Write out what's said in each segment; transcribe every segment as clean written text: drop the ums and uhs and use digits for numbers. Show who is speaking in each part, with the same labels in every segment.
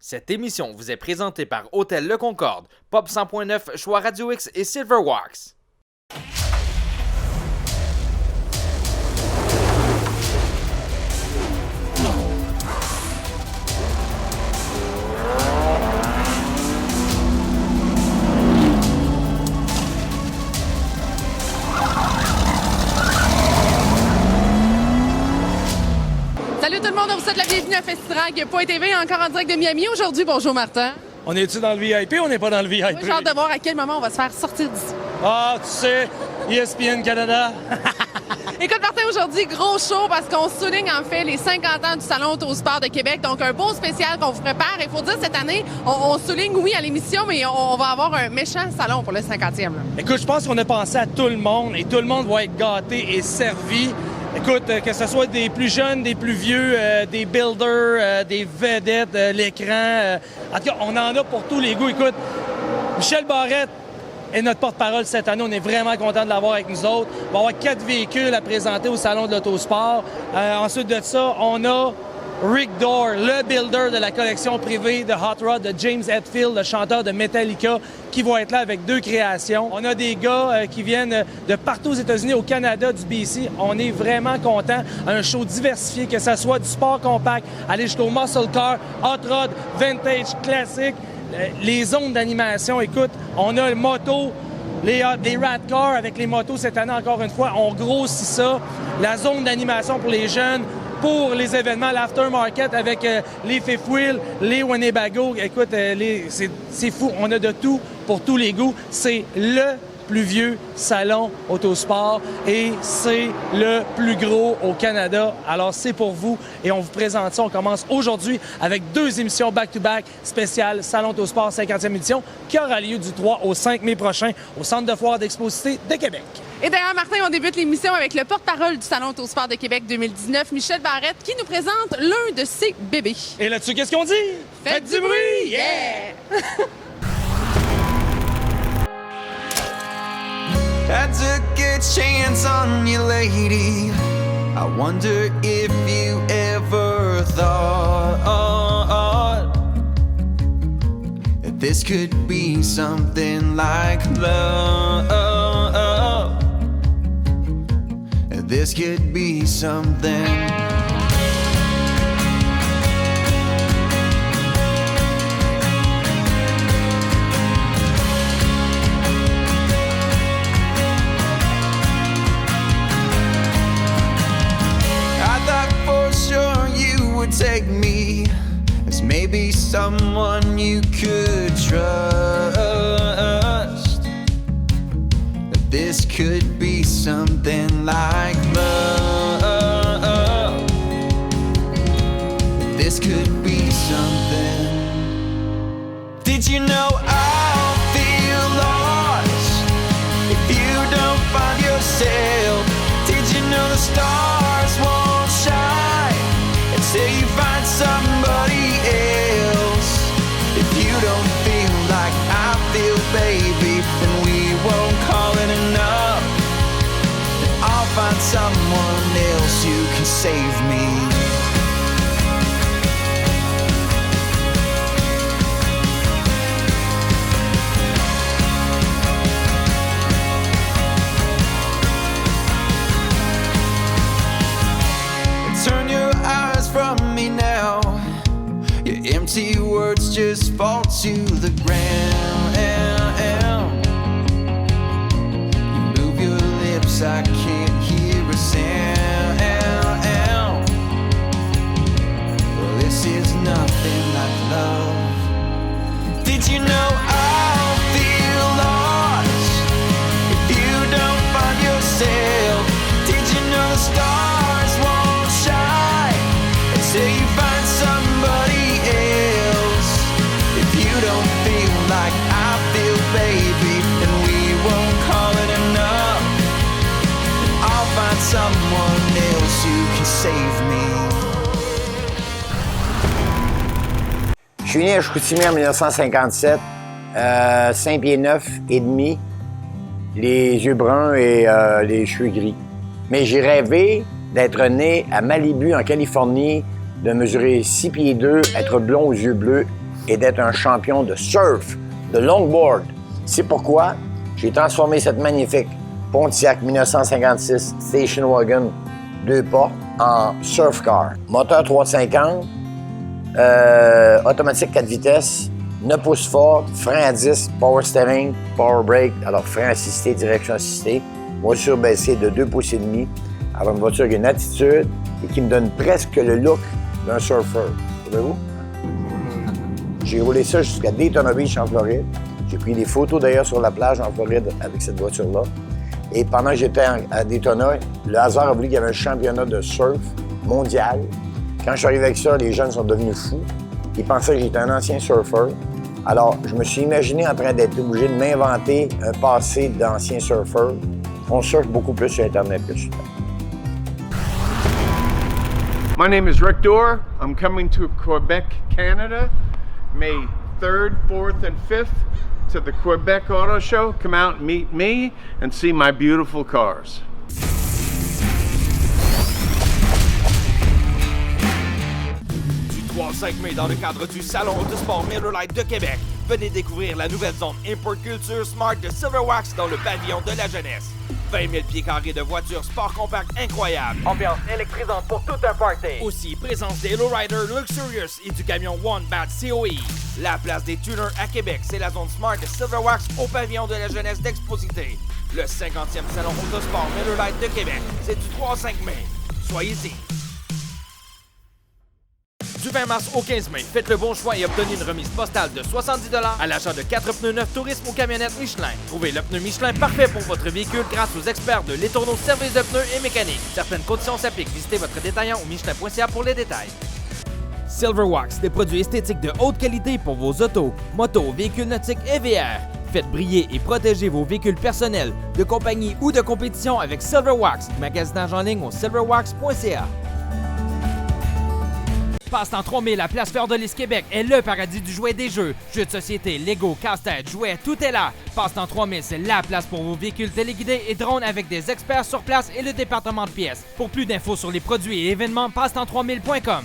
Speaker 1: Cette émission vous est présentée par Hôtel Le Concorde, Pop 100.9, Choix Radio X et Silverwax.
Speaker 2: Salut tout le monde, on vous souhaite la bienvenue à Festidrag.tv, encore en direct de Miami. Aujourd'hui, bonjour Martin.
Speaker 3: On est-tu dans le VIP ou on n'est pas dans le VIP?
Speaker 2: Moi, j'ai hâte de voir à quel moment on va se faire sortir d'ici.
Speaker 3: Ah, tu sais, ESPN Canada.
Speaker 2: Écoute Martin, aujourd'hui, gros show parce qu'on souligne en fait les 50 ans du Salon Autosport de Québec. Donc un beau spécial qu'on vous prépare. Il faut dire, cette année, on souligne, oui, à l'émission, mais on va avoir un méchant salon pour le 50e. Là.
Speaker 3: Écoute, je pense qu'on a pensé à tout le monde et tout le monde va être gâté et servi. Écoute, que ce soit des plus jeunes, des plus vieux, des builders, des vedettes, l'écran. En tout cas, on en a pour tous les goûts. Écoute, Michel Barrette est notre porte-parole cette année. On est vraiment content de l'avoir avec nous autres. On va avoir 4 véhicules à présenter au Salon de l'Autosport. Ensuite de ça, on a Rick Dorr, le builder de la collection privée de Hot Rod de James Hetfield, le chanteur de Metallica, qui va être là avec 2 créations. On a des gars qui viennent de partout aux États-Unis, au Canada, du BC. On est vraiment contents. Un show diversifié, que ce soit du sport compact, aller jusqu'au muscle car, hot rod, vintage, classique, les zones d'animation. Écoute, on a le moto, les rat cars avec les motos cette année, encore une fois. On grossit ça. La zone d'animation pour les jeunes, pour les événements, l'aftermarket avec les fifth wheel, les Winnebago. Écoute, c'est fou. On a de tout pour tous les goûts. C'est le plus vieux salon autosport et c'est le plus gros au Canada. Alors, c'est pour vous et on vous présente ça. On commence aujourd'hui avec 2 émissions back-to-back spéciales Salon Autosport 50e édition qui aura lieu du 3 au 5 mai prochain au Centre de foire d'Exposité de Québec.
Speaker 2: Et d'ailleurs, Martin, on débute l'émission avec le porte-parole du Salon Autosport de Québec 2019, Michel Barrette, qui nous présente l'un de ses bébés.
Speaker 3: Et là-dessus, qu'est-ce qu'on dit?
Speaker 2: Faites du bruit! Yeah!
Speaker 4: I took a chance on you, lady. I wonder if you ever thought that this could be something like love. This could be something. Take me as maybe someone you could trust. That this could be something like love. That this could be something. Did you know I'll feel lost if you don't find yourself? Did you know the stars won't shine till you find somebody else? If you don't feel like I feel, baby, then we won't call it enough. Then I'll find someone else who can save me. Turn your eyes from me now. Your empty words just fall to the ground. You move your lips, I can't hear a sound. Well, this is nothing like love. Did you know I'll feel lost if you don't find yourself? Did you know the stars won't shine until you find somebody else? If you don't feel like I feel, baby, then we won't call it enough. Then I'll find someone else who can save me.
Speaker 5: Je suis né à Chicoutimi en 1957, 5 pieds 9 et demi, les yeux bruns et les cheveux gris. Mais j'ai rêvé d'être né à Malibu, en Californie, de mesurer 6 pieds 2, être blond aux yeux bleus est d'être un champion de surf, de longboard. C'est pourquoi j'ai transformé cette magnifique Pontiac 1956 Station Wagon 2 portes en surf car. Moteur 350, automatique 4 vitesses, 9 pouces forts, frein à 10, power steering, power brake, alors frein assisté, direction assistée, voiture baissée de 2 pouces et demi, alors une voiture qui a une attitude et qui me donne presque le look d'un surfeur. Savez-vous? J'ai roulé ça jusqu'à Daytona Beach en Floride. J'ai pris des photos d'ailleurs sur la plage en Floride avec cette voiture-là. Et pendant que j'étais à Daytona, le hasard a voulu qu'il y avait un championnat de surf mondial. Quand je suis arrivé avec ça, les jeunes sont devenus fous. Ils pensaient que j'étais un ancien surfeur. Alors, je me suis imaginé en train d'être obligé de m'inventer un passé d'ancien surfeur. On surfe beaucoup plus sur Internet que sur Terre.
Speaker 6: My name is Rick Dorr. I'm coming to Quebec, Canada, May 3rd, 4th, and 5th to the Quebec Auto Show. Come out and meet me and see my beautiful cars.
Speaker 1: Du 3 au 5 mai, dans le cadre du Salon Autosport Miller Lite de Québec, venez découvrir la nouvelle zone Import Culture Smart de Silverwax dans le pavillon de la jeunesse. 20 000 pieds carrés de voitures sport compact incroyables.
Speaker 7: Ambiance électrisante pour tout un party.
Speaker 1: Aussi, présence des lowriders Luxurious et du camion One Bat COE. La place des tuners à Québec, c'est la zone Smart de Silverwax au pavillon de la jeunesse d'Exposité. Le 50e Salon Autosport Miller Lite de Québec, c'est du 3 au 5 mai. Soyez-y. Du 20 mars au 15 mai, faites le bon choix et obtenez une remise postale de 70 $ à l'achat de 4 pneus neufs tourisme ou camionnettes Michelin. Trouvez le pneu Michelin parfait pour votre véhicule grâce aux experts de Letourneau Service de pneus et mécanique. Certaines conditions s'appliquent. Visitez votre détaillant au michelin.ca pour les détails. Silverwax, des produits esthétiques de haute qualité pour vos autos, motos, véhicules nautiques et VR. Faites briller et protéger vos véhicules personnels, de compagnie ou de compétition avec Silverwax. Magasinage en ligne au silverwax.ca. Passe-temps 3000 à Place Fleur de Lys Québec est le paradis du jouet des jeux. Jeux de société, Lego, casse-tête, jouets, tout est là. Passe-temps 3000, c'est la place pour vos véhicules téléguidés et drones avec des experts sur place et le département de pièces. Pour plus d'infos sur les produits et événements, passetemps3000.com.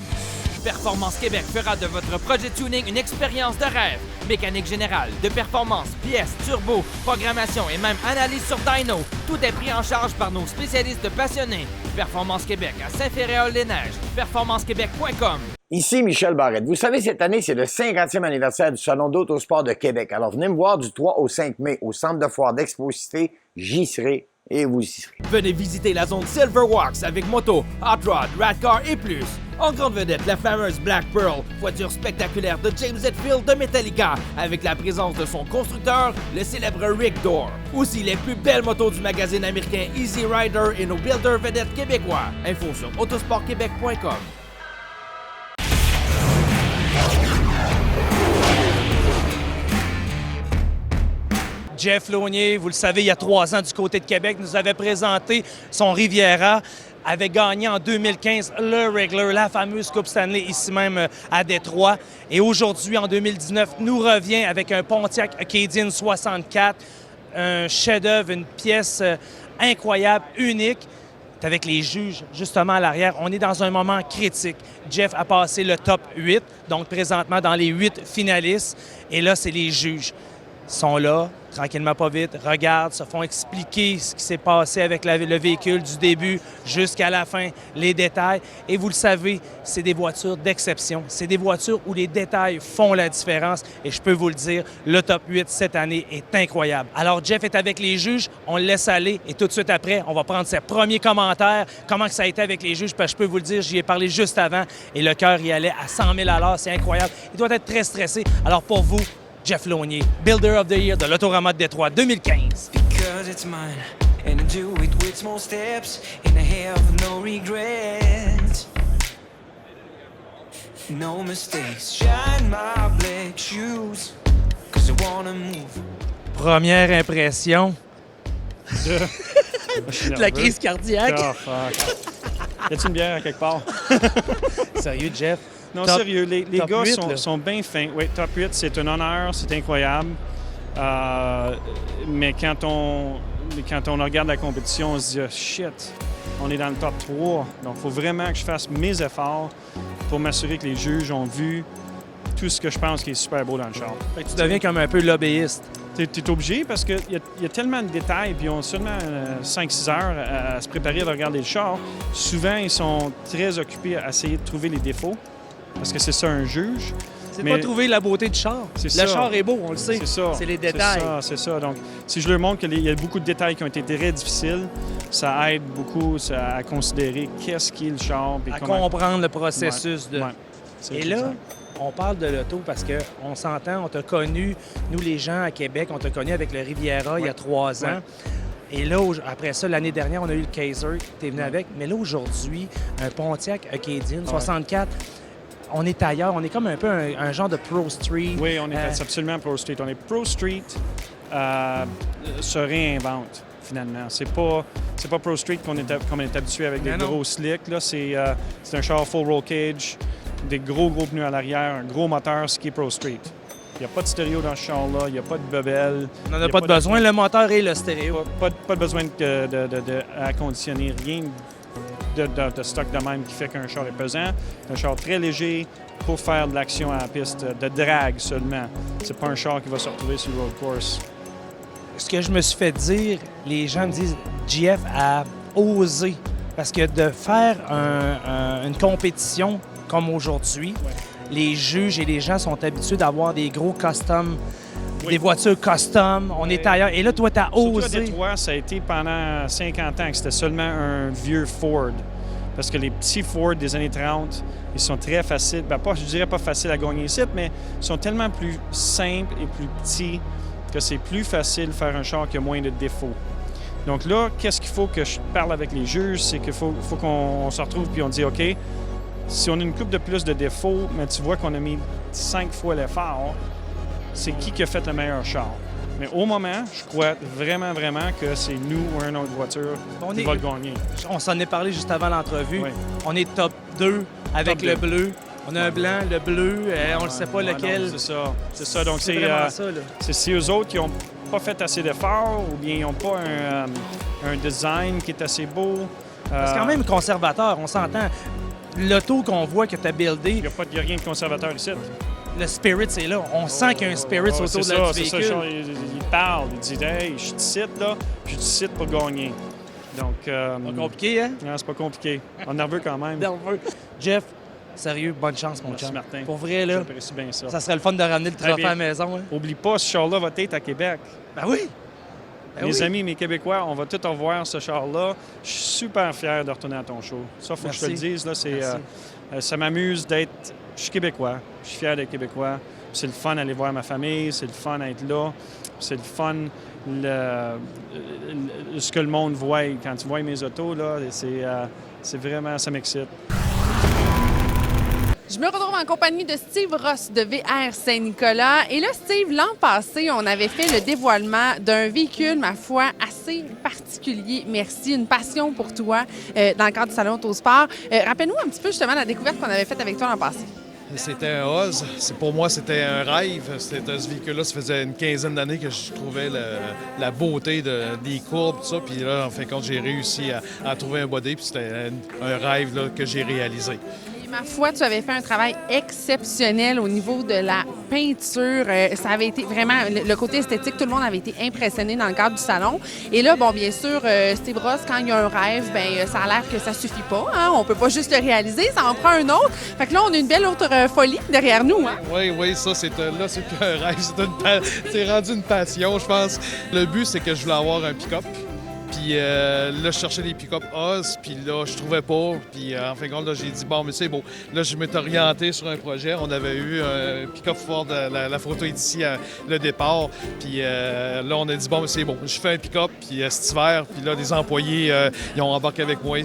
Speaker 1: Performance Québec fera de votre projet tuning une expérience de rêve. Mécanique générale, de performance, pièces, turbo, programmation et même analyse sur dyno. Tout est pris en charge par nos spécialistes passionnés. Performance Québec à Saint-Féréol-les-Neiges. performancequebec.com.
Speaker 5: Ici Michel Barrette. Vous savez, cette année, c'est le 50e anniversaire du Salon d'Autosport de Québec. Alors, venez me voir du 3 au 5 mai au Centre de foire d'Exposité. J'y serai et vous y serez.
Speaker 1: Venez visiter la zone Silverwax avec moto, hot rod, radcar et plus. En grande vedette, la fameuse Black Pearl, voiture spectaculaire de James Hetfield de Metallica, avec la présence de son constructeur, le célèbre Rick Dorr. Aussi, les plus belles motos du magazine américain Easy Rider et nos builders vedettes québécois. Info sur autosportquebec.com.
Speaker 3: Jeff Launier, vous le savez, il y a 3 ans du côté de Québec, nous avait présenté son Riviera, avait gagné en 2015 le Wrangler, la fameuse Coupe Stanley, ici même à Détroit. Et aujourd'hui, en 2019, nous revient avec un Pontiac Acadian 64, un chef-d'œuvre, une pièce incroyable, unique. Avec les juges, justement, à l'arrière, on est dans un moment critique. Jeff a passé le top 8, donc présentement dans les 8 finalistes. Et là, c'est les juges. Ils sont là, tranquillement, pas vite, regardent, se font expliquer ce qui s'est passé avec le véhicule du début jusqu'à la fin, les détails. Et vous le savez, c'est des voitures d'exception. C'est des voitures où les détails font la différence. Et je peux vous le dire, le top 8 cette année est incroyable. Alors, Jeff est avec les juges, on le laisse aller. Et tout de suite après, on va prendre ses premiers commentaires, comment que ça a été avec les juges. Parce que je peux vous le dire, j'y ai parlé juste avant et le cœur y allait à 100 000 à l'heure. C'est incroyable. Il doit être très stressé. Alors, pour vous, Jeff Launier, Builder of the Year de l'Autorama de Détroit 2015.
Speaker 4: Because it's mine, and I do it with small steps, and I have no regrets. No mistakes, shine my black shoes, cause I wanna move.
Speaker 3: Première impression
Speaker 8: De
Speaker 3: la crise cardiaque.
Speaker 8: Oh, fuck. Y a-t-il une bière à quelque part?
Speaker 3: Sérieux, Jeff?
Speaker 8: Non,
Speaker 3: Top-
Speaker 8: sérieux, les
Speaker 3: top
Speaker 8: gars
Speaker 3: 8,
Speaker 8: sont bien fins. Oui, top 8, c'est un honneur, c'est incroyable. Mais quand on regarde la compétition, on se dit oh, shit, on est dans le top 3. Donc, il faut vraiment que je fasse mes efforts pour m'assurer que les juges ont vu tout ce que je pense qui est super beau dans le char.
Speaker 3: Fait que tu deviens comme un peu lobbyiste.
Speaker 8: Tu es obligé parce qu'il y a tellement de détails, puis ils ont seulement 5-6 heures à se préparer à regarder le char. Souvent, ils sont très occupés à essayer de trouver les défauts, parce que c'est ça un juge.
Speaker 3: C'est pas trouver la beauté du char.
Speaker 8: C'est
Speaker 3: le
Speaker 8: ça.
Speaker 3: char est beau, on le sait.
Speaker 8: C'est ça.
Speaker 3: C'est les détails.
Speaker 8: C'est ça. Donc, si je leur montre qu'il y a beaucoup de détails qui ont été très difficiles, ça aide beaucoup à considérer qu'est-ce qui est le char. Puis
Speaker 3: À comprendre le processus de...
Speaker 8: Ouais.
Speaker 3: Et là, on parle de l'auto parce qu'on s'entend, on t'a connu, nous les gens à Québec, on t'a connu avec le Riviera il y a 3 ans. Et là, après ça, l'année dernière, on a eu le Kaiser, tu es venu avec. Mais là, aujourd'hui, un Pontiac Acadian 64, on est ailleurs. On est comme un peu un genre de Pro Street.
Speaker 8: Oui, on est absolument Pro Street. On est Pro Street se réinvente, finalement. C'est pas Pro Street comme on est habitué avec des gros slicks. Là, c'est un char full roll cage, des gros pneus à l'arrière, un gros moteur, ce qui est Pro Street. Il n'y a pas de stéréo dans ce char-là, il n'y a pas de bebelle.
Speaker 3: On n'en a pas de besoin, le moteur et le stéréo.
Speaker 8: Pas de besoin à conditionner, rien de stock de même qui fait qu'un char est pesant. Un char très léger pour faire de l'action à la piste, de drag seulement. C'est pas un char qui va se retrouver sur le road course.
Speaker 3: Ce que je me suis fait dire, les gens me disent, JF a osé. Parce que de faire une compétition comme aujourd'hui, les juges et les gens sont habitués d'avoir des gros customs, des voitures custom, on est ailleurs. Et là, toi, tu as osé.
Speaker 8: Surtout à Détroit, ça a été pendant 50 ans que c'était seulement un vieux Ford. Parce que les petits Ford des années 30, ils sont très faciles, je dirais pas faciles à gagner ici, mais ils sont tellement plus simples et plus petits que c'est plus facile de faire un char qui a moins de défauts. Donc là, qu'est-ce qu'il faut que je parle avec les juges? C'est qu'il faut qu'on se retrouve puis on dit, OK, si on a une coupe de plus de défauts, mais tu vois qu'on a mis 5 fois l'effort, c'est qui a fait le meilleur char? Mais au moment, je crois vraiment que c'est nous ou une autre voiture qui va le gagner.
Speaker 3: On s'en est parlé juste avant l'entrevue.
Speaker 8: Oui.
Speaker 3: On est top 2 avec le bleu. On a un blanc, le bleu, on ne sait pas lequel.
Speaker 8: Non, c'est ça. Donc,
Speaker 3: c'est vraiment ça, là.
Speaker 8: C'est eux autres qui n'ont pas fait assez d'efforts ou bien ils n'ont pas un design qui est assez beau.
Speaker 3: C'est quand même conservateur, on s'entend. L'auto qu'on voit que tu as buildé...
Speaker 8: Il n'y a rien de conservateur ici.
Speaker 3: Le spirit, c'est là. On sent qu'il y a un spirit autour du véhicule.
Speaker 8: C'est ça, il parle, il dit « Hey, je suis ici, là, puis je suis ici pour gagner. » Donc...
Speaker 3: pas compliqué, hein?
Speaker 8: Non, c'est pas compliqué. On est nerveux quand même.
Speaker 3: Nerveux. Jeff, sérieux, bonne chance, mon chum.
Speaker 8: Martin.
Speaker 3: Pour vrai, là,
Speaker 8: j'apprécie bien ça.
Speaker 3: Ça serait le fun de ramener le trophée à la maison. Hein?
Speaker 8: Oublie pas, ce char-là va être à Québec.
Speaker 3: Ben oui!
Speaker 8: Mes amis, mes Québécois, on va tout revoir ce char-là. Je suis super fier de retourner à ton show. Ça, il faut que je te le dise. Là, ça m'amuse d'être... Je suis Québécois. Je suis fier d'être Québécois. C'est le fun d'aller voir ma famille. C'est le fun d'être là. C'est le fun ce que le monde voit. Quand tu vois mes autos, là, c'est vraiment... Ça m'excite.
Speaker 2: Je me retrouve en compagnie de Steve Ross de VR Saint-Nicolas. Et là, Steve, l'an passé, on avait fait le dévoilement d'un véhicule, ma foi, assez particulier. Merci, une passion pour toi dans le cadre du Salon Autosport. Rappelle-nous un petit peu justement la découverte qu'on avait faite avec toi l'an passé.
Speaker 9: C'était un Oz. Pour moi, c'était un rêve. C'était ce véhicule-là, ça faisait une quinzaine d'années que je trouvais la beauté des courbes, tout ça. Puis là, en fin de compte, j'ai réussi à trouver un body. Puis c'était un rêve là, que j'ai réalisé.
Speaker 2: Ma foi, tu avais fait un travail exceptionnel au niveau de la peinture. Ça avait été vraiment... Le côté esthétique, tout le monde avait été impressionné dans le cadre du salon. Et là, bon, bien sûr, Steve Ross, quand il y a un rêve, bien, ça a l'air que ça suffit pas. Hein? On peut pas juste le réaliser, ça en prend un autre. Fait que là, on a une belle autre folie derrière nous. Hein?
Speaker 9: Oui, ça, c'est un rêve. C'est rendu une passion, je pense. Le but, c'est que je voulais avoir un pick-up. Puis là, je cherchais des pick-up Oz, puis là, je trouvais pas. Puis en fin de compte, là, j'ai dit, bon, mais c'est beau. Là, je m'étais orienté sur un projet. On avait eu un pick-up Ford, la photo est ici, le départ. Puis là, on a dit, bon, mais c'est bon. Je fais un pick-up, puis cet hiver, puis là, des employés, ils ont embarqué avec moi.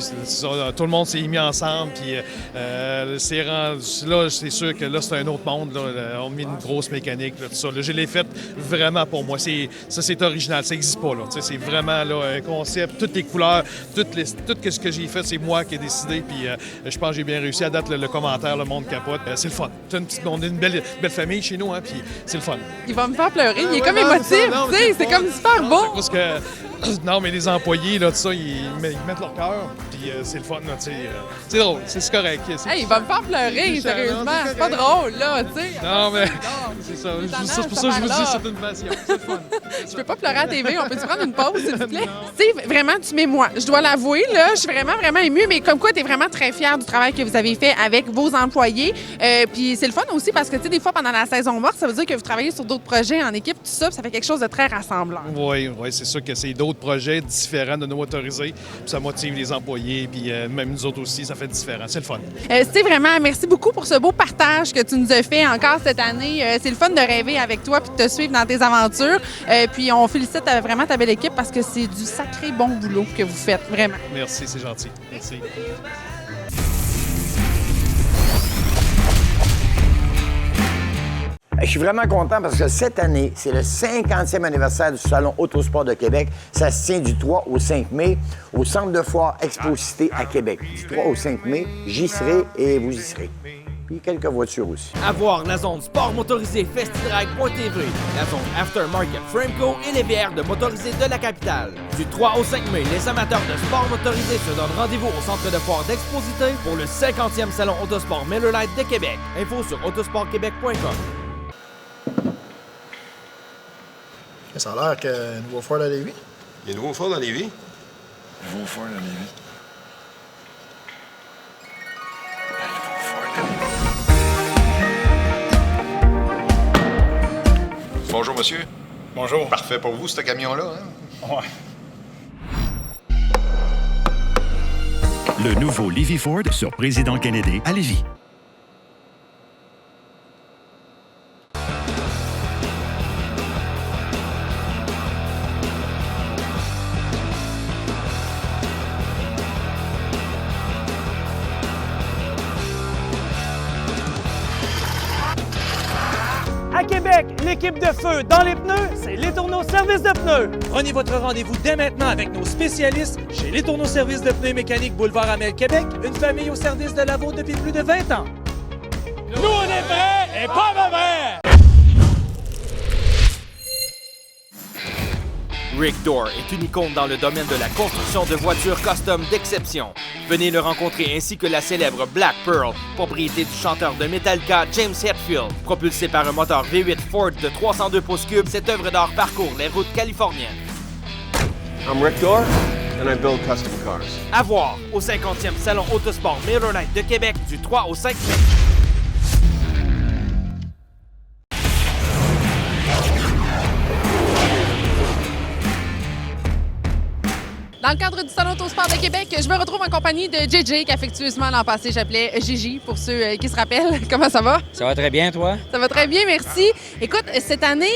Speaker 9: Tout le monde s'est mis ensemble, puis là, c'est sûr que là, c'est un autre monde. Là, on a mis une grosse mécanique, là, tout ça. Là, je l'ai fait vraiment pour moi. Ça, c'est original. Ça n'existe pas, là. C'est vraiment, là, un concept, toutes les couleurs, tout ce que j'ai fait, c'est moi qui ai décidé. Puis je pense que j'ai bien réussi. À date, le commentaire, le monde capote. C'est le fun. On a une belle famille chez nous, hein, puis c'est le fun.
Speaker 2: Il va me faire pleurer. Il est comme émotif. C'est comme super beau.
Speaker 9: Parce que Non, mais les employés, là, tout ça, ils mettent leur cœur, puis c'est le fun, là, tu sais. C'est drôle, c'est correct.
Speaker 2: Hey, il va me faire pleurer,
Speaker 9: c'est
Speaker 2: sérieusement.
Speaker 9: charmant,
Speaker 2: C'est pas drôle, là, tu sais.
Speaker 9: Non, mais c'est ça. C'est pour ça que je vous dis, c'est une passion. C'est le fun.
Speaker 2: Je peux pas pleurer à la TV. On peut-tu prendre une pause, s'il vous plaît? Steve, vraiment, tu m'émois. Je dois l'avouer, là, je suis vraiment, vraiment émue, mais comme quoi, tu es vraiment très fière du travail que vous avez fait avec vos employés. Puis c'est le fun aussi parce que, tu sais, des fois, pendant la saison morte, ça veut dire que vous travaillez sur d'autres projets en équipe, tout ça, puis ça fait quelque chose de très rassemblant.
Speaker 9: Oui, c'est sûr que c'est d'autres projets différents de nos motorisés, puis ça motive les employés, puis même nous autres aussi, ça fait différent. C'est le fun.
Speaker 2: Steve, vraiment, merci beaucoup pour ce beau partage que tu nous as fait encore cette année. C'est le fun de rêver avec toi puis de te suivre dans tes aventures. Puis on félicite vraiment ta belle équipe parce que c'est du sacré bon boulot que vous faites, vraiment.
Speaker 9: Merci, c'est gentil. Merci.
Speaker 5: Je suis vraiment content parce que cette année, c'est le 50e anniversaire du Salon Autosport de Québec. Ça se tient du 3 au 5 mai au Centre de foire Expo-Cité à Québec. Du 3 au 5 mai, j'y serai et vous y serez. Puis quelques voitures aussi.
Speaker 1: À voir la zone sport motorisé Festidrag.tv, la zone Aftermarket Frameco et les VR de motorisés de la capitale. Du 3 au 5 mai, les amateurs de sport motorisé se donnent rendez-vous au Centre de foire d'Exposité pour le 50e Salon Autosport Miller Lite de Québec. Info sur autosportquebec.com.
Speaker 10: Ça a l'air qu'il y a un nouveau Ford à Lévis.
Speaker 11: Il y a un nouveau Ford à Lévis?
Speaker 10: Nouveau Ford à Lévis.
Speaker 11: Bonjour, monsieur.
Speaker 10: Bonjour.
Speaker 11: Parfait pour vous, ce camion-là, hein?
Speaker 10: Ouais.
Speaker 12: Le nouveau Lévis Ford sur Président Kennedy à Lévis.
Speaker 3: À Québec, l'équipe de feu dans les pneus, c'est Les Tourneaux Service de pneus. Prenez votre rendez-vous dès maintenant avec nos spécialistes chez Les Tourneaux Service de pneus mécaniques Boulevard Amel, Québec, une famille au service de la vôtre depuis plus de 20 ans. Nous, on est prêts et pas mauvais!
Speaker 1: Rick Dorr est une icône dans le domaine de la construction de voitures custom d'exception. Venez le rencontrer ainsi que la célèbre Black Pearl, propriété du chanteur de Metallica James Hetfield. Propulsé par un moteur V8 Ford de 302 pouces cubes, cette œuvre d'art parcourt les routes californiennes.
Speaker 6: I'm Rick Dorr, and I build custom cars.
Speaker 1: À voir au 50e Salon Autosport Miller Lite de Québec du 3 au 5 mai.
Speaker 2: Dans le cadre du Salon Autosport de Québec, je me retrouve en compagnie de JJ, qu'affectueusement l'an passé j'appelais Gigi, pour ceux qui se rappellent. Comment ça va?
Speaker 13: Ça va très bien, toi?
Speaker 2: Ça va très bien, merci. Écoute, cette année,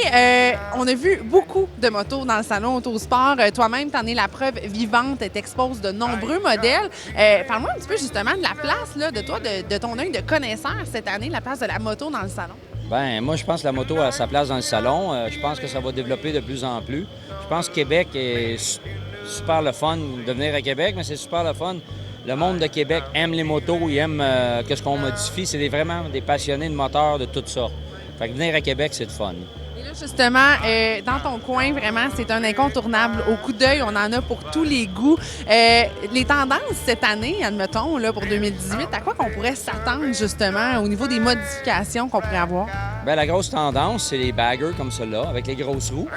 Speaker 2: on a vu beaucoup de motos dans le Salon Autosport. Toi-même, tu en es la preuve vivante, tu exposes de nombreux modèles. Parle-moi un petit peu justement de la place, là, de toi, de ton œil de connaisseur cette année, la place de la moto dans le salon.
Speaker 13: Ben, moi, je pense que la moto a sa place dans le salon. Je pense que ça va développer de plus en plus. Je pense que Québec est super le fun de venir à Québec, mais c'est super le fun. Le monde de Québec aime les motos, ils aiment ce qu'on modifie. C'est vraiment des passionnés de moteurs de toutes sortes. Fait que venir à Québec, c'est le fun.
Speaker 2: Et là, justement, dans ton coin, vraiment, c'est un incontournable. Au coup d'œil, on en a pour tous les goûts. Les tendances cette année, admettons, là, pour 2018, à quoi qu'on pourrait s'attendre, justement, au niveau des modifications qu'on pourrait avoir?
Speaker 13: Bien, la grosse tendance, c'est les baggers comme ceux-là, avec les grosses roues.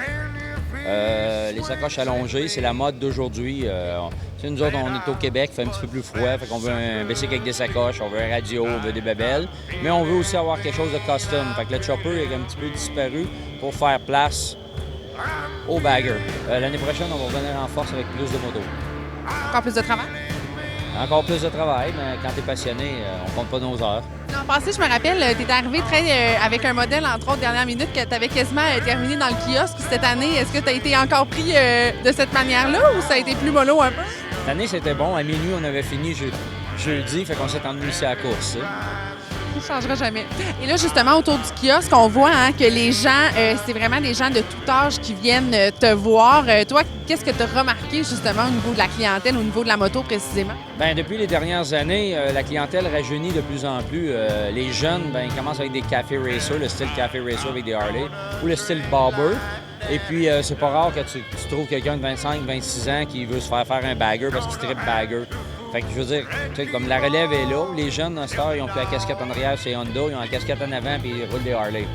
Speaker 13: Les sacoches allongées, c'est la mode d'aujourd'hui. Nous autres, on est au Québec, il fait un petit peu plus froid, fait qu'on veut un bicycle avec des sacoches, on veut un radio, on veut des babelles, mais on veut aussi avoir quelque chose de custom. Fait que le chopper est un petit peu disparu pour faire place au bagger. L'année prochaine, on va revenir en force avec plus de motos.
Speaker 2: Encore plus de travail?
Speaker 13: Encore plus de travail, mais quand t'es passionné, on compte pas nos heures.
Speaker 2: L'an passé, je me rappelle, tu es arrivé avec un modèle, entre autres, dernière minute, que tu avais quasiment terminé dans le kiosque. Cette année, est-ce que tu as été encore pris de cette manière-là ou ça a été plus mollo un peu?
Speaker 13: Cette année, c'était bon. À minuit, on avait fini jeudi, fait qu'on s'est emmené ici à la course.
Speaker 2: Ça ne changera jamais. Et là, justement, autour du kiosque, on voit que les gens, c'est vraiment des gens de tout âge qui viennent te voir. Toi, qu'est-ce que tu as remarqué, justement, au niveau de la clientèle, au niveau de la moto, précisément?
Speaker 13: Bien, depuis les dernières années, la clientèle rajeunit de plus en plus. Les jeunes, ils commencent avec des café racers, le style café racer avec des Harley, ou le style bobber. Et puis, c'est pas rare que tu trouves quelqu'un de 25, 26 ans qui veut se faire un bagger parce qu'il trippe bagger. Fait que je veux dire, tu sais, comme la relève est là, les jeunes, dans ce temps, ils ont plus la casquette en arrière, c'est Honda, ils ont la casquette en avant, puis ils roulent des Harley.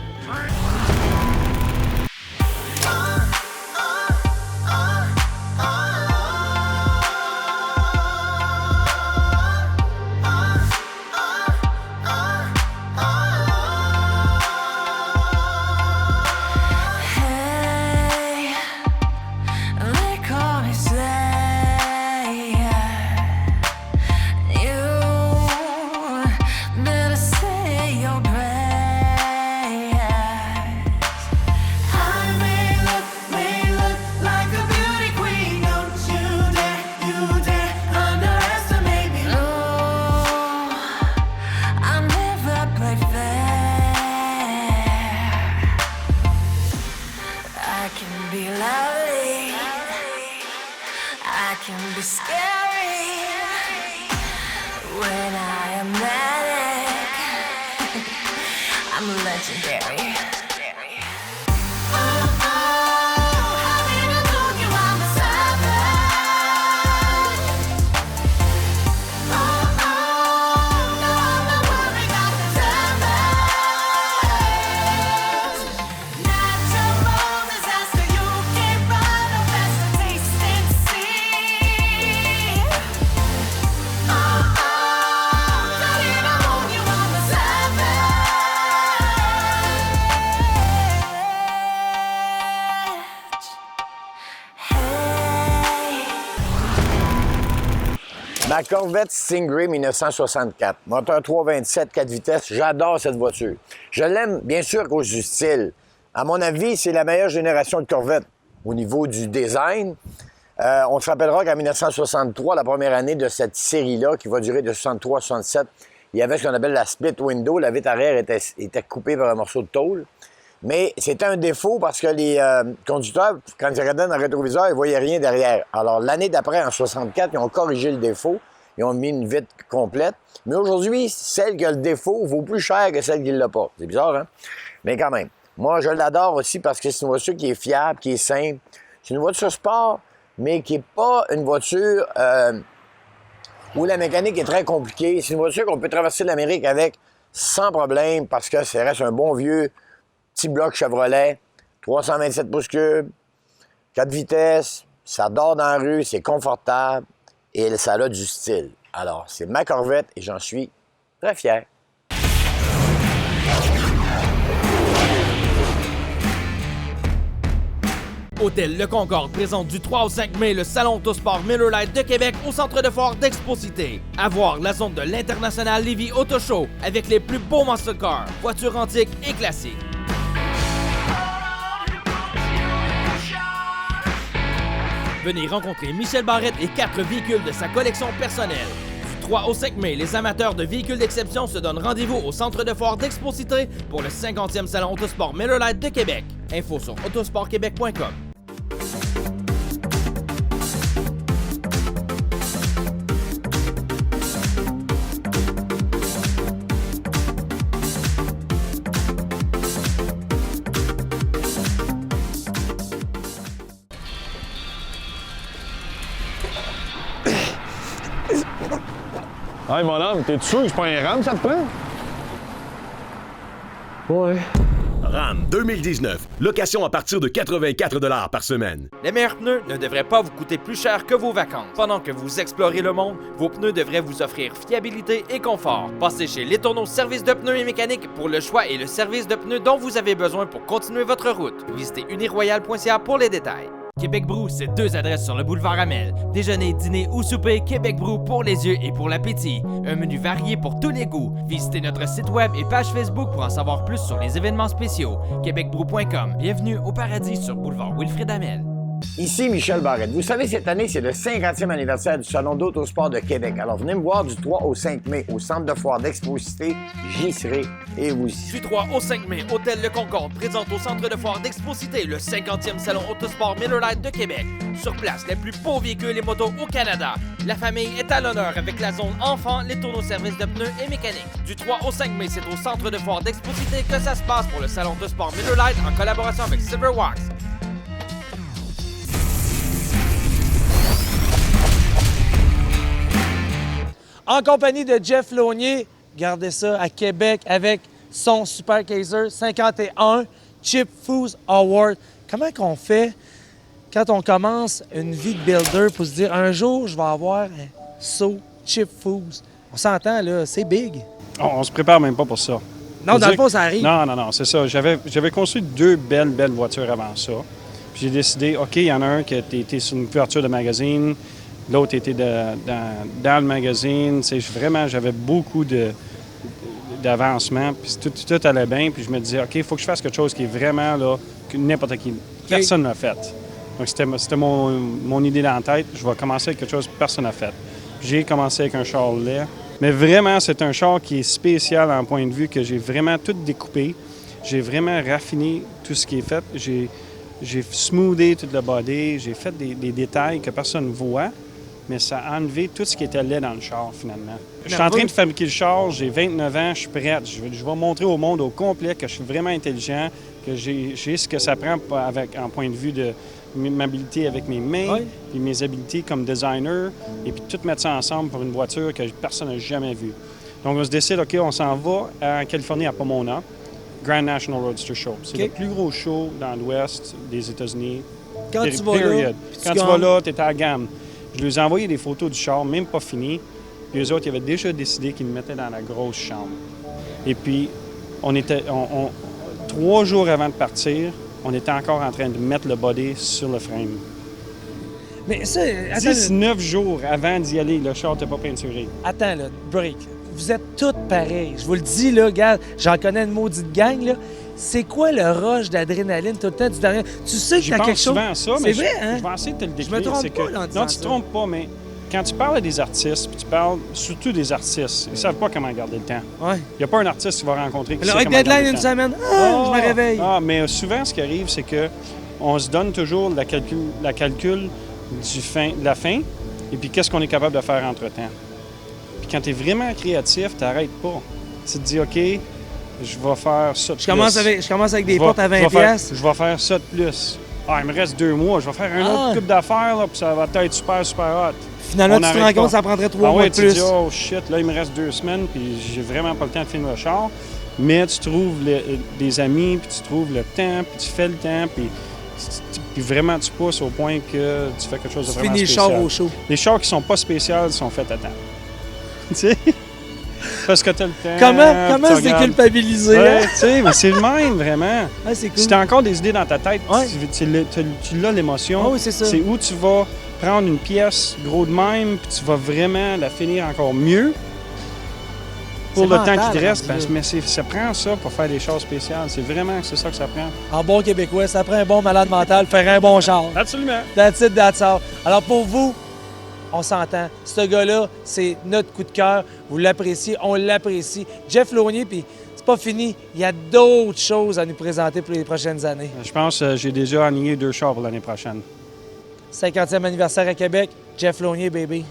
Speaker 5: Ma Corvette Stingray 1964, moteur 327, 4 vitesses, j'adore cette voiture. Je l'aime bien sûr à cause du style. À mon avis, c'est la meilleure génération de Corvette au niveau du design. On se rappellera qu'en 1963, la première année de cette série-là, qui va durer de 63 à 67, il y avait ce qu'on appelle la split window. La vitre arrière était coupée par un morceau de tôle. Mais c'était un défaut parce que les conducteurs, quand ils regardaient dans le rétroviseur, ils ne voyaient rien derrière. Alors, l'année d'après, en 64, ils ont corrigé le défaut. Ils ont mis une vitre complète. Mais aujourd'hui, celle qui a le défaut vaut plus cher que celle qui ne l'a pas. C'est bizarre, hein? Mais quand même. Moi, je l'adore aussi parce que c'est une voiture qui est fiable, qui est simple. C'est une voiture sport, mais qui n'est pas une voiture où la mécanique est très compliquée. C'est une voiture qu'on peut traverser l'Amérique avec sans problème parce que ça reste un bon vieux petit bloc Chevrolet, 327 pouces cubes, 4 vitesses, ça dort dans la rue, c'est confortable et ça a du style. Alors, c'est ma Corvette et j'en suis très fier.
Speaker 1: Hôtel Le Concorde présente du 3 au 5 mai le Salon Autosport Miller Lite de Québec au centre de foire d'Expo-Cité. À voir la zone de l'International Lévis Auto Show avec les plus beaux muscle cars, voitures antiques et classiques. Venez rencontrer Michel Barrette et 4 véhicules de sa collection personnelle. Du 3 au 5 mai, les amateurs de véhicules d'exception se donnent rendez-vous au centre de foire d'Expo-Cité pour le 50e Salon Autosport Miller Lite de Québec. Info sur autosportquebec.com.
Speaker 14: Hey, mon homme, t'es sûr que c'est pas un RAM, ça te prend? Ouais.
Speaker 15: RAM 2019. Location à partir de 84 $ par semaine.
Speaker 1: Les meilleurs pneus ne devraient pas vous coûter plus cher que vos vacances. Pendant que vous explorez le monde, vos pneus devraient vous offrir fiabilité et confort. Passez chez Les Tourneaux Service de pneus et mécanique pour le choix et le service de pneus dont vous avez besoin pour continuer votre route. Visitez uniroyal.ca pour les détails. Québec Brou, c'est 2 adresses sur le boulevard Amel. Déjeuner, dîner ou souper, Québec Brou pour les yeux et pour l'appétit. Un menu varié pour tous les goûts. Visitez notre site web et page Facebook pour en savoir plus sur les événements spéciaux. québecbrou.com. Bienvenue au paradis sur boulevard Wilfrid Amel.
Speaker 5: Ici Michel Barrette. Vous savez, cette année, c'est le 50e anniversaire du Salon d'Autosport de Québec. Alors, venez me voir du 3 au 5 mai au centre de foire d'Expo-Cité. J'y serai et vous y.
Speaker 1: Du 3 au 5 mai, Hôtel Le Concorde présente au centre de foire d'Expo-Cité le 50e Salon Autosport Miller Lite de Québec. Sur place, les plus beaux véhicules et motos au Canada. La famille est à l'honneur avec la zone enfants, les tourneaux services de pneus et mécanique. Du 3 au 5 mai, c'est au centre de foire d'Expo-Cité que ça se passe pour le Salon Autosport Miller Lite en collaboration avec Silverwax.
Speaker 3: en compagnie de Jeff Launier. Regardez ça, à Québec, avec son Super Kaiser 51 Chip Foos Award. Comment qu'on fait quand on commence une vie de builder pour se dire, un jour, je vais avoir un saut Chip Foos? On s'entend, là, c'est big.
Speaker 8: On se prépare même pas pour ça.
Speaker 3: Non, dans le fond, ça arrive.
Speaker 8: Non, c'est ça. J'avais construit 2 belles voitures avant ça. Puis j'ai décidé, OK, il y en a un qui était sur une couverture de magazine, l'autre était dans le magazine. Vraiment, j'avais beaucoup d'avancement, puis tout allait bien. Puis je me disais, OK, il faut que je fasse quelque chose qui est vraiment, là, que n'importe qui, personne n'a fait. Donc, c'était mon idée dans la tête. Je vais commencer avec quelque chose que personne n'a fait. J'ai commencé avec un char laid. Mais vraiment, c'est un char qui est spécial en point de vue que j'ai vraiment tout découpé. J'ai vraiment raffiné tout ce qui est fait. J'ai smoothé tout le body. J'ai fait des détails que personne ne voit, mais ça a enlevé tout ce qui était laid dans le char, finalement. Je suis en train de fabriquer le char. J'ai 29 ans. Je suis prête. Je vais montrer au monde au complet que je suis vraiment intelligent, que j'ai ce que ça prend en point de vue de ma habileté avec mes mains, puis mes habiletés comme designer, et puis tout mettre ça ensemble pour une voiture que personne n'a jamais vue. Donc, on se décide, OK, on s'en va en Californie, à Pomona, Grand National Roadster Show. C'est le plus gros show dans l'ouest des États-Unis.
Speaker 3: Quand tu vas là,
Speaker 8: tu es à la gamme. Je leur ai envoyé des photos du char, même pas fini. Puis eux autres, ils avaient déjà décidé qu'ils me mettaient dans la grosse chambre. Et puis, 3 jours avant de partir, on était encore en train de mettre le body sur le frame.
Speaker 3: Mais ça...
Speaker 8: 19 jours avant d'y aller, le char n'était pas peinturé.
Speaker 3: Attends, là, break. Vous êtes toutes pareilles. Je vous le dis, là, gars, j'en connais une maudite gang, là. C'est quoi le rush d'adrénaline tout le temps du dernier? Tu sais que t'as quelque chose...
Speaker 8: souvent à ça, mais
Speaker 3: vrai, hein?
Speaker 8: je vais essayer de te le décrire.
Speaker 3: Je me trompe pas dans
Speaker 8: Non, tu te trompes pas, mais quand tu parles à des artistes, puis tu parles surtout des artistes, ils ne savent pas comment garder le temps.
Speaker 3: Ouais.
Speaker 8: Il n'y a pas un artiste qui va rencontrer qui
Speaker 3: le
Speaker 8: sait comment garder
Speaker 3: deadline
Speaker 8: le
Speaker 3: une
Speaker 8: temps.
Speaker 3: semaine, je me réveille.
Speaker 8: Mais souvent, ce qui arrive, c'est que on se donne toujours la calcul de la fin, et puis qu'est-ce qu'on est capable de faire entre-temps. Puis quand tu es vraiment créatif, tu n'arrêtes pas. Tu te dis, OK, je vais faire ça de plus.
Speaker 3: Je commence avec des portes à 20 piastres.
Speaker 8: Je vais faire ça de plus. Ah, il me reste 2 mois. Je vais faire un autre couple d'affaires, là, puis ça va être super, super hot.
Speaker 3: Finalement, tu te rends compte que ça prendrait 3 mois de plus.
Speaker 8: Tu te dis, oh shit, là, il me reste 2 semaines, puis j'ai vraiment pas le temps de finir le char. Mais tu trouves des amis, puis tu trouves le temps, puis tu fais le temps, puis vraiment, tu pousses au point que tu fais quelque chose de vraiment spécial. Tu finis le char au show. Les chars qui sont pas spéciaux sont faits à temps. Tu sais? Parce que tu as le temps.
Speaker 3: Comment se déculpabiliser?
Speaker 8: Ouais, tu sais, mais c'est le même, vraiment.
Speaker 3: Ouais, c'est cool.
Speaker 8: Si tu as encore des idées dans ta tête, tu l'as l'émotion.
Speaker 3: Oui, c'est ça.
Speaker 8: C'est où tu vas prendre une pièce gros de même, puis tu vas vraiment la finir encore mieux pour le temps qui te reste. Mais ça prend ça pour faire des choses spéciales. C'est vraiment ça que ça prend.
Speaker 3: En bon québécois, ça prend un bon malade mental, faire un bon char.
Speaker 8: Absolument.
Speaker 3: That's it, that's all. Alors pour vous, on s'entend. Ce gars-là, c'est notre coup de cœur. Vous l'appréciez, on l'apprécie. Jeff Launier, puis c'est pas fini. Il y a d'autres choses à nous présenter pour les prochaines années.
Speaker 8: Je pense que j'ai déjà aligné 2 chars pour l'année prochaine.
Speaker 3: 50e anniversaire à Québec. Jeff Launier, baby.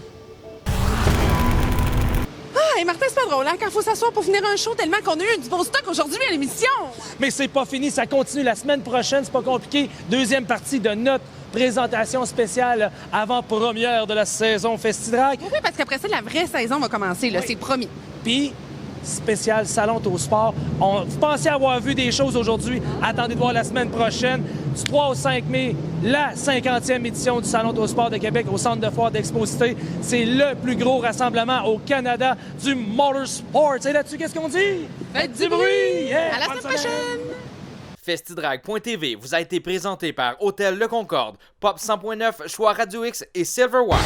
Speaker 2: Ah, et Martin, c'est pas drôle, hein? Quand il faut s'asseoir pour finir un show tellement qu'on a eu du beau stock aujourd'hui à l'émission.
Speaker 3: Mais c'est pas fini, ça continue la semaine prochaine, c'est pas compliqué. Deuxième partie de notre présentation spéciale avant-première de la saison Festidrag.
Speaker 2: Oui, parce qu'après ça, la vraie saison va commencer, là, c'est promis.
Speaker 3: Puis, spécial Salon au Sport. Vous pensez avoir vu des choses aujourd'hui. Attendez de voir la semaine prochaine, du 3 au 5 mai, la 50e édition du Salon au Sport de Québec au Centre de foire d'Exposité. C'est le plus gros rassemblement au Canada du motorsport. Et là-dessus, qu'est-ce qu'on dit?
Speaker 2: Faites du bruit!
Speaker 3: Yeah!
Speaker 2: À la semaine prochaine!
Speaker 1: Festidrag.tv vous a été présenté par Hôtel Le Concorde, Pop 100.9, Choix Radio X et Silverwire.